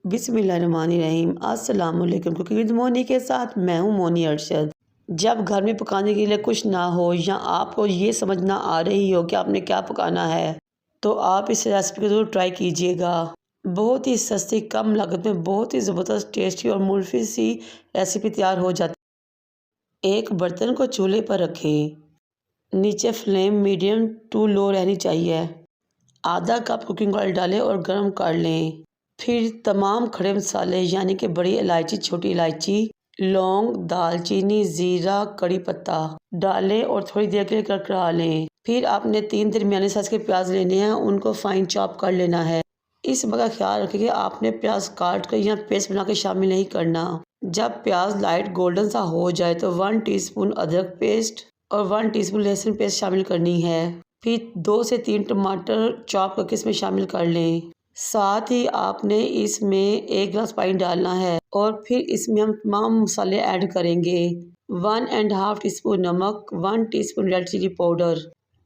बिस्मिल्लाहिर्रहमानिर्रहीम। अस्सलाम वालेकुम। कुकिंग विद मोनी के साथ मैं हूँ मोनी अरशद। जब घर में पकाने के लिए कुछ ना हो या आपको ये समझ ना आ रही हो कि आपने क्या पकाना है, तो आप इस रेसिपी को ज़रूर ट्राई कीजिएगा। बहुत ही सस्ती, कम लागत में बहुत ही ज़बरदस्त, टेस्टी और मुफीद सी रेसिपी तैयार हो जाती है। एक बर्तन को चूल्हे पर रखें। नीचे फ्लेम मीडियम टू लो रहनी चाहिए। आधा कप कुकिंग ऑयल डालें और गर्म कर लें। फिर तमाम खड़े मसाले यानी कि बड़ी इलायची, छोटी इलायची, लौंग, दालचीनी, ज़ीरा, कड़ी पत्ता डालें और थोड़ी देर के लिए कड़कड़ा लें। फिर आपने 3 दरमियाने साइज़ के प्याज लेने हैं, उनको फाइन चॉप कर लेना है। इस बात का ख्याल रखें कि आपने प्याज काट कर या पेस्ट बना के शामिल नहीं करना। जब प्याज लाइट गोल्डन सा हो जाए तो 1 टीस्पून अदरक पेस्ट और 1 टीस्पून लहसुन पेस्ट शामिल करनी है। फिर 2 से 3 टमाटर चॉप करके इसमें शामिल कर लें। साथ ही आपने इसमें 1 गिलास पानी डालना है और फिर इसमें हम तमाम मसाले ऐड करेंगे। 1½ टीस्पून नमक, 1 teaspoon red chilli powder,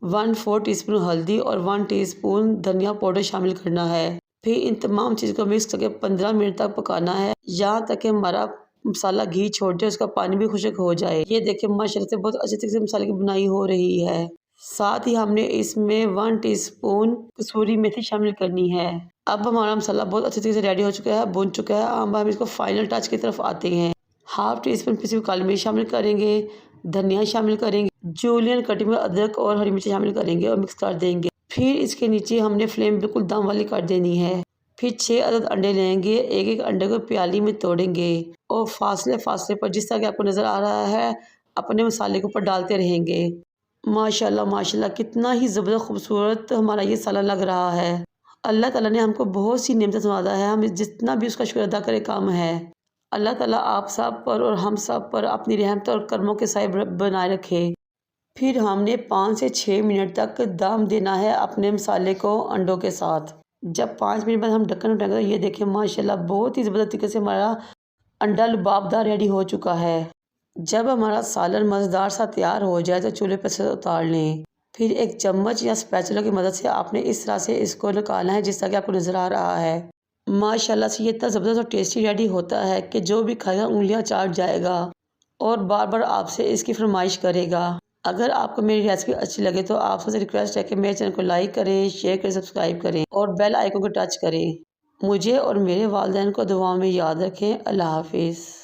1/4 teaspoon हल्दी और 1 टीस्पून धनिया पाउडर शामिल करना है। फिर इन तमाम चीज़ को मिक्स करके 15 मिनट तक पकाना है, यहाँ तक कि हमारा मसाला घी छोड़ दे, उसका पानी भी खुश्क हो जाए। ये देखिए माशाल्लाह से बहुत अच्छे तरीके से मसाले की बुनाई हो रही है। साथ ही हमने इसमें 1 टीस्पून कसूरी मेथी शामिल करनी है। अब हमारा मसाला बहुत अच्छे तरीके से रेडी हो चुका है, भुन चुका है। अब हम इसको फाइनल टच की तरफ आते हैं। 1/2 टीस्पून पिसी हुई काली मिर्च शामिल करेंगे, धनिया शामिल करेंगे, जूलियन कटिंग में अदरक और हरी मिर्च शामिल करेंगे और मिक्स कर देंगे। फिर इसके नीचे हमने फ्लेम बिल्कुल दम वाली कर देनी है। फिर 6 अदद अंडे लेंगे, एक अंडे को प्याली में तोड़ेंगे और फासले पर जिस तरह कि आपको नज़र आ रहा है अपने मसाले के ऊपर डालते रहेंगे। माशाल्लाह माशाल्लाह कितना ही ज़बरदस्त खूबसूरत हमारा ये सालन लग रहा है। अल्लाह ताला ने हमको बहुत सी नेमतें नवाजा है, हम जितना भी उसका शुक्र अदा करें कम है। अल्लाह ताला आप सब पर और हम सब पर अपनी रहमत और कर्मों के साए बनाए रखे। फिर हमने 5 से 6 मिनट तक दम देना है अपने मसाले को अंडों के साथ। जब 5 मिनट बाद हम ढक्कन उठाएंगे तो ये देखें माशाल्लाह बहुत ही ज़बरदस्त तरीके से हमारा अंडा लुबाबदार रेडी हो चुका है। जब हमारा सालन मज़ेदार सा तैयार हो जाए तो चूल्हे पर से उतार लें। फिर एक चम्मच या स्पैचुला की मदद से आपने इस तरह से इसको निकालना है जिस तरह कि आपको नज़र आ रहा है। माशाल्लाह से ये इतना ज़बरदस्त और टेस्टी रेडी होता है कि जो भी खाएगा उंगलियां चाट जाएगा और बार बार आपसे इसकी फरमाइश करेगा। अगर आपको मेरी रेसिपी अच्छी लगे तो आप सबसे रिक्वेस्ट है कि मेरे चैनल को लाइक करें, शेयर करें, सब्सक्राइब करें और बेल आइकन को टच करें। मुझे और मेरे वालिदैन को दुआओं में याद रखें। अल्लाह हाफिज़।